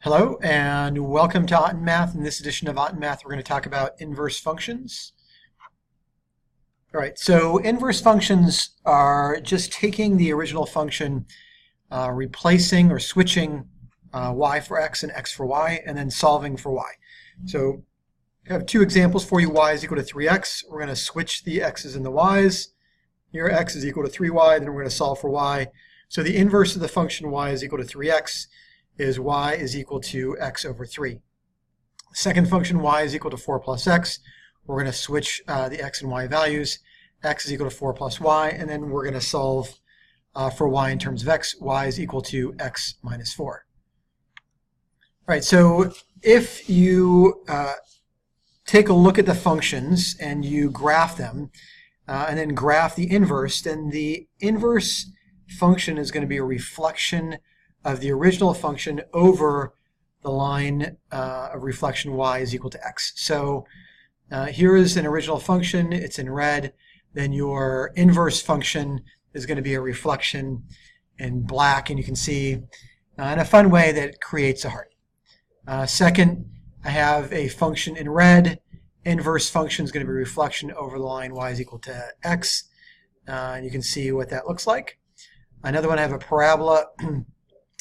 Hello and welcome to Autenmath. In this edition of Autenmath, we're going to talk about inverse functions. All right, so inverse functions are just taking the original function, replacing or switching y for x and x for y, and then solving for y. So I have two examples for you. Y is equal to 3x. We're going to switch the x's and the y's. Here x is equal to 3y, then we're going to solve for y. So the inverse of the function y is equal to 3x. Is y is equal to x over 3. The second function, y is equal to 4 plus x. We're going to switch the x and y values. X is equal to 4 plus y, and then we're going to solve for y in terms of x. Y is equal to x minus 4. All right, so if you take a look at the functions and you graph them, and then graph the inverse, then the inverse function is going to be a reflection of the original function over the line of reflection y is equal to x. So here is an original function, it's in red, then your inverse function is going to be a reflection in black, and you can see in a fun way that it creates a heart. Second, I have a function in red, inverse function is going to be a reflection over the line y is equal to x, and you can see what that looks like. Another one, I have a parabola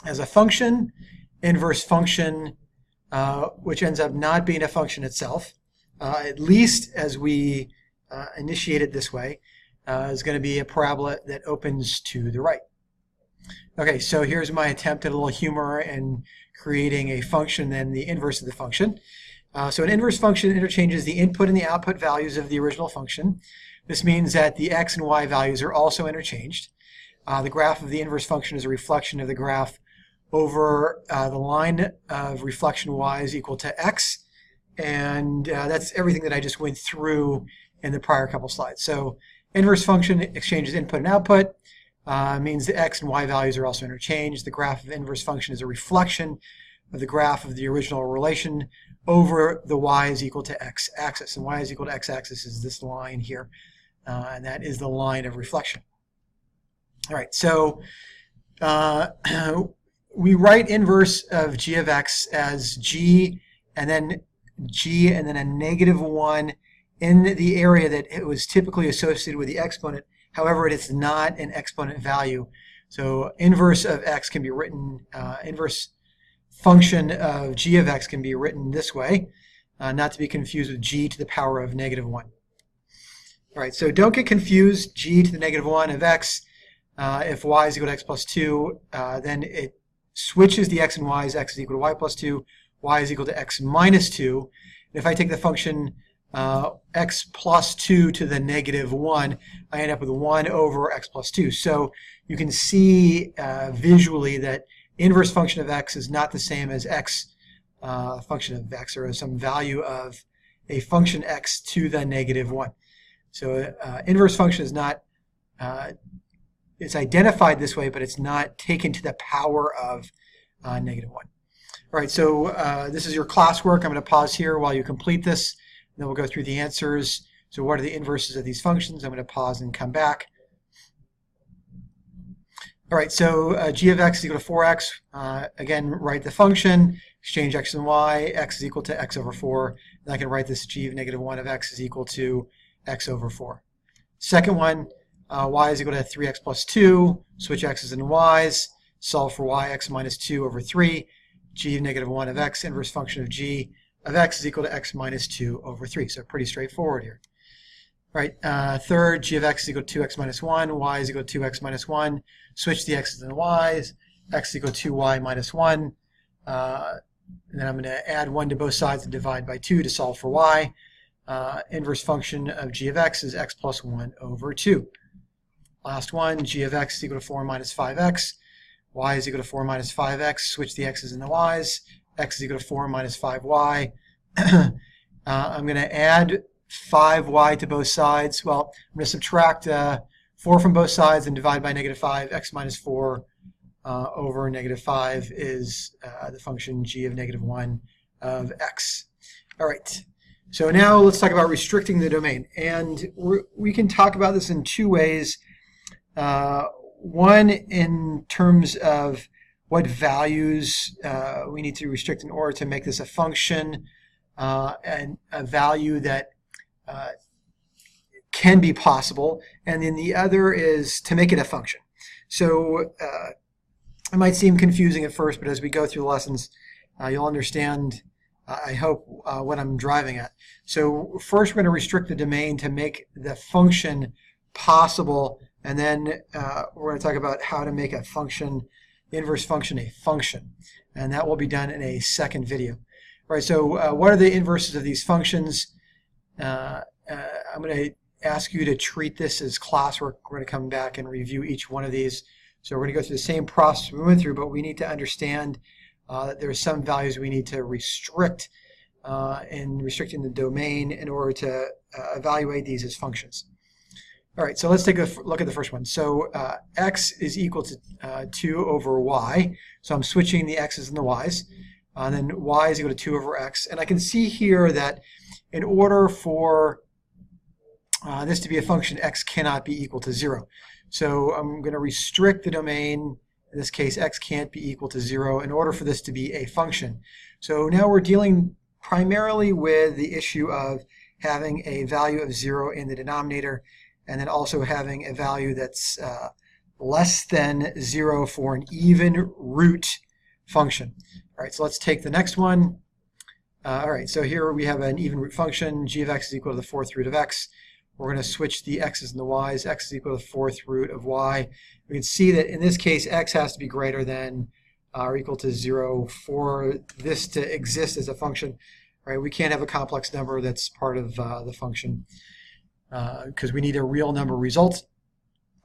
as a function, inverse function, which ends up not being a function itself, at least as we initiate it this way, is going to be a parabola that opens to the right. Okay, so here's my attempt at a little humor in creating a function, then the inverse of the function. So an inverse function interchanges the input and the output values of the original function. This means that the x and y values are also interchanged. The graph of the inverse function is a reflection of the graph over the line of reflection y is equal to x, and that's everything that I just went through in the prior couple slides. So inverse function exchanges input and output, means the x and y values are also interchanged. The graph of inverse function is a reflection of the graph of the original relation over the y is equal to x axis, and y is equal to x axis is this line here, and that is the line of reflection. All right, so we write inverse of g of x as g and then a negative 1 in the area that it was typically associated with the exponent. However, it is not an exponent value. So inverse of x can be written, inverse function of g of x can be written this way, not to be confused with g to the power of negative 1. All right, so don't get confused, g to the negative 1 of x. If y is equal to x plus 2, then it switches the x and y's, x is equal to y plus 2, y is equal to x minus 2. And if I take the function x plus 2 to the negative 1, I end up with 1 over x plus 2. So you can see visually that inverse function of x is not the same as x function of x, or some value of a function x to the negative 1. So inverse function is not, it's identified this way, but it's not taken to the power of negative 1. All right, so this is your classwork. I'm going to pause here while you complete this, and then we'll go through the answers. So what are the inverses of these functions? I'm going to pause and come back. All right, so g of x is equal to 4x. Again, write the function, exchange x and y, x is equal to x over 4. And I can write this g of negative 1 of x is equal to x over 4. Second one, y is equal to 3x plus 2, switch x's and y's, solve for y, x minus 2 over 3, g of negative 1 of x, inverse function of g of x is equal to x minus 2 over 3. So pretty straightforward here. All right, third, g of x is equal to 2x minus 1, y is equal to 2x minus 1, switch the x's and y's, x is equal to 2y minus 1, and then I'm going to add 1 to both sides and divide by 2 to solve for y. Inverse function of g of x is x plus 1 over 2. Last one, g of x is equal to 4 minus 5x, y is equal to 4 minus 5x, switch the x's and the y's, x is equal to 4 minus 5y. I'm going to add 5y to both sides. Well, I'm going to subtract 4 from both sides and divide by negative 5. X minus 4 over negative 5 is the function g of negative 1 of x. All right, so now let's talk about restricting the domain. And we can talk about this in two ways. One in terms of what values we need to restrict in order to make this a function, and a value that can be possible, and then the other is to make it a function. So it might seem confusing at first, but as we go through the lessons, you'll understand, I hope, what I'm driving at. So first we're going to restrict the domain to make the function possible, and then we're going to talk about how to make a function, the inverse function, a function. And that will be done in a second video. All right, so what are the inverses of these functions? I'm going to ask you to treat this as classwork. We're going to come back and review each one of these. So we're going to go through the same process we went through, but we need to understand that there are some values we need to restrict in restricting the domain in order to evaluate these as functions. All right, so let's take a look at the first one. So x is equal to 2 over y. So I'm switching the x's and the y's. And then y is equal to 2 over x. And I can see here that in order for this to be a function, x cannot be equal to 0. So I'm going to restrict the domain. In this case, x can't be equal to 0 in order for this to be a function. So now we're dealing primarily with the issue of having a value of 0 in the denominator, and then also having a value that's less than 0 for an even root function. All right, so let's take the next one. All right, so here we have an even root function. G of x is equal to the 4th root of x. We're going to switch the x's and the y's. X is equal to the 4th root of y. We can see that in this case, x has to be greater than or equal to 0 for this to exist as a function. Right? We can't have a complex number that's part of the function because we need a real number result.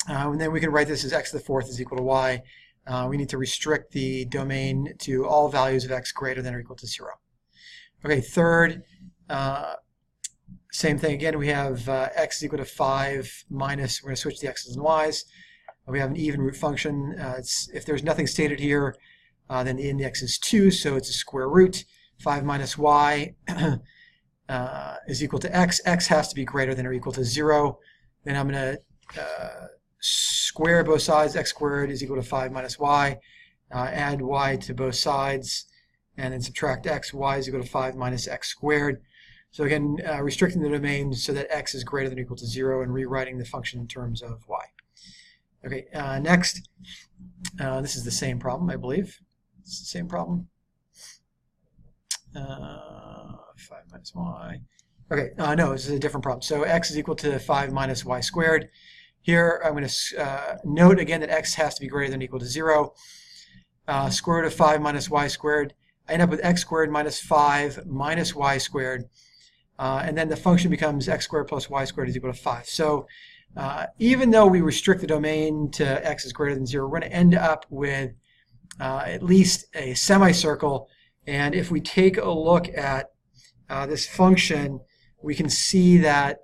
And then we can write this as x to the 4th is equal to y. We need to restrict the domain to all values of x greater than or equal to 0. Okay, third, same thing again. We have x is equal to 5 minus, we're going to switch the x's and y's. We have an even root function. If there's nothing stated here, then the index is 2, so it's a square root. 5 minus y is equal to x. X has to be greater than or equal to 0. Then I'm going to square both sides. X squared is equal to 5 minus y. Add y to both sides, and then subtract x. Y is equal to 5 minus x squared. So again, restricting the domain so that x is greater than or equal to 0 and rewriting the function in terms of y. Okay, next, this is the same problem, I believe. It's the same problem. 5 minus y. Okay, no, this is a different problem. So x is equal to 5 minus y squared. Here, I'm going to note again that x has to be greater than or equal to 0. Square root of 5 minus y squared. I end up with x squared minus 5 minus y squared. And then the function becomes x squared plus y squared is equal to 5. So even though we restrict the domain to x is greater than 0, we're going to end up with at least a semicircle. And if we take a look at this function, we can see that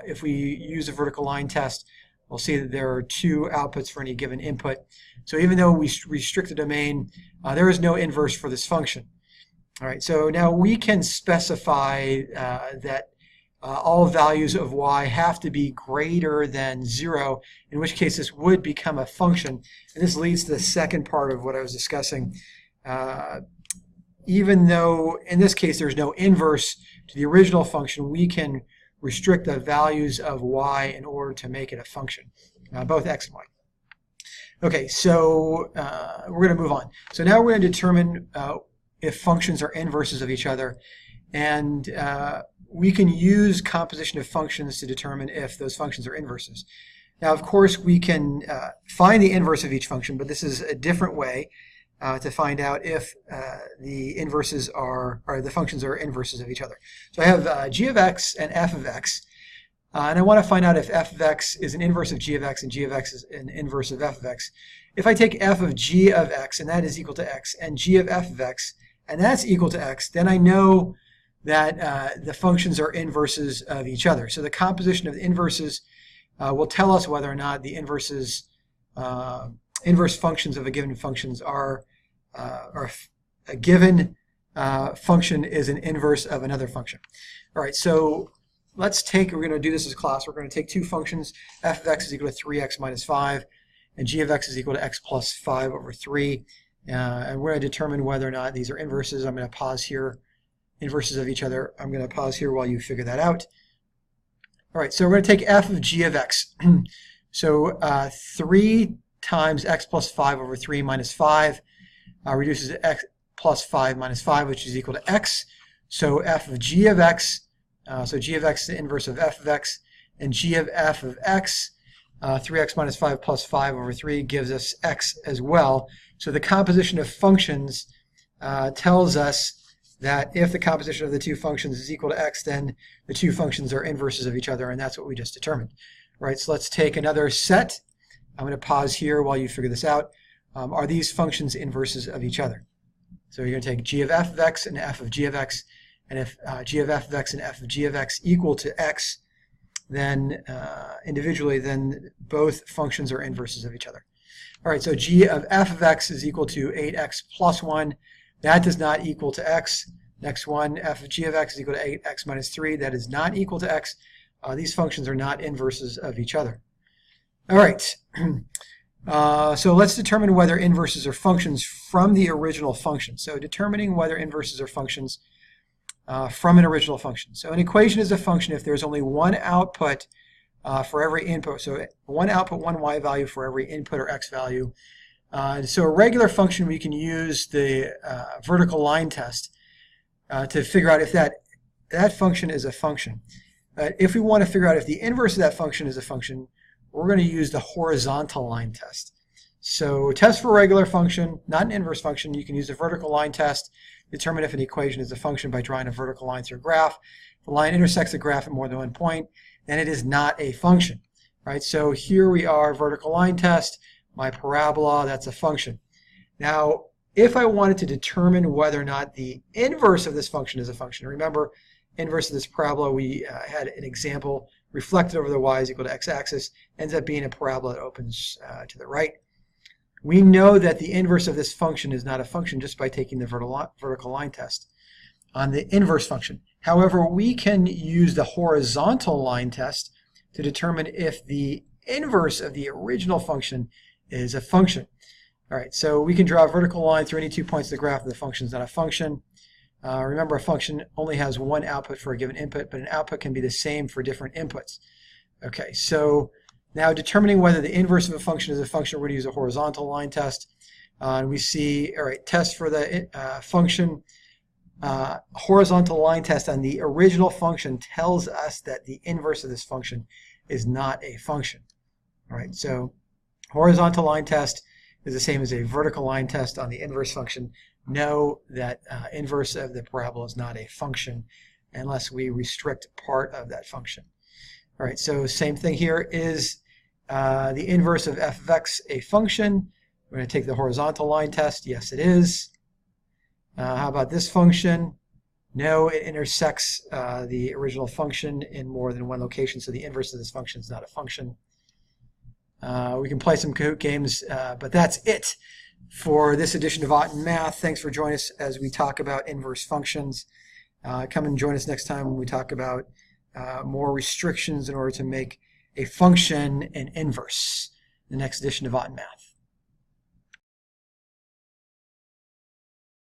if we use a vertical line test, we'll see that there are 2 outputs for any given input. So even though we restrict the domain, there is no inverse for this function. All right, so now we can specify that all values of y have to be greater than 0, in which case this would become a function. And this leads to the second part of what I was discussing. Even though in this case there's no inverse to the original function, we can restrict the values of y in order to make it a function, both x and y. Okay, so we're going to move on. So now we're going to determine if functions are inverses of each other, and we can use composition of functions to determine if those functions are inverses. Now, of course, we can find the inverse of each function, but this is a different way to find out if the inverses are, or the functions are inverses of each other. So I have g of x and f of x, and I want to find out if f of x is an inverse of g of x and g of x is an inverse of f of x. If I take f of g of x, and that is equal to x, and g of f of x, and that's equal to x, then I know that the functions are inverses of each other. So the composition of the inverses will tell us whether or not the inverse functions of a given functions are a given function is an inverse of another function. All right, so let's take, we're going to do this as a class. We're going to take 2 functions. F of x is equal to 3x minus 5, and g of x is equal to x plus 5 over 3. and we're going to determine whether or not these are inverses. I'm going to pause here. Inverses of each other. I'm going to pause here while you figure that out. All right, so we're going to take f of g of x. So 3 times x plus 5 over 3 minus 5 reduces to x plus 5 minus 5, which is equal to x. So f of g of x, so g of x is the inverse of f of x, and g of f of x, 3x minus 5 plus 5 over 3 gives us x as well. So the composition of functions tells us that if the composition of the two functions is equal to x, then the two functions are inverses of each other, and that's what we just determined. Right, so let's take another set. I'm going to pause here while you figure this out. Are these functions inverses of each other? So you're going to take g of f of x and f of g of x, and if g of f of x and f of g of x equal to x, then individually, then both functions are inverses of each other. All right, so g of f of x is equal to 8x plus 1. That does not equal to x. Next one, f of g of x is equal to 8x minus 3. That is not equal to x. These functions are not inverses of each other. All right, so let's determine whether inverses are functions from the original function. So determining whether inverses are functions from an original function. So an equation is a function if there's only one output for every input. So one output, one y value for every input or x value. So a regular function, we can use the vertical line test to figure out if that function is a function. If we want to figure out if the inverse of that function is a function, we're going to use the horizontal line test. So test for a regular function, not an inverse function, you can use the vertical line test, determine if an equation is a function by drawing a vertical line through a graph. If the line intersects the graph at more than one point, then it is not a function. Right? So here we are, vertical line test, my parabola, that's a function. Now, if I wanted to determine whether or not the inverse of this function is a function, remember, inverse of this parabola, we had an example reflected over the y is equal to x-axis, ends up being a parabola that opens to the right. We know that the inverse of this function is not a function just by taking the vertical line test on the inverse function. However, we can use the horizontal line test to determine if the inverse of the original function is a function. All right, so we can draw a vertical line through any 2 points of the graph, and the function is not a function. Remember, a function only has one output for a given input, but an output can be the same for different inputs. Okay, so now determining whether the inverse of a function is a function, we're going to use a horizontal line test. And we see, all right, test for the function. Horizontal line test on the original function tells us that the inverse of this function is not a function. All right, so horizontal line test is the same as a vertical line test on the inverse function. Know that inverse of the parabola is not a function unless we restrict part of that function. All right, so same thing here. Is the inverse of f of x a function? We're going to take the horizontal line test. Yes, it is. How about this function? No, it intersects the original function in more than one location, so the inverse of this function is not a function. We can play some Kahoot games, but that's it for this edition of Ought in Math. Thanks for joining us as we talk about inverse functions. Come and join us next time when we talk about more restrictions in order to make a function an inverse. The next edition of Ought in Math.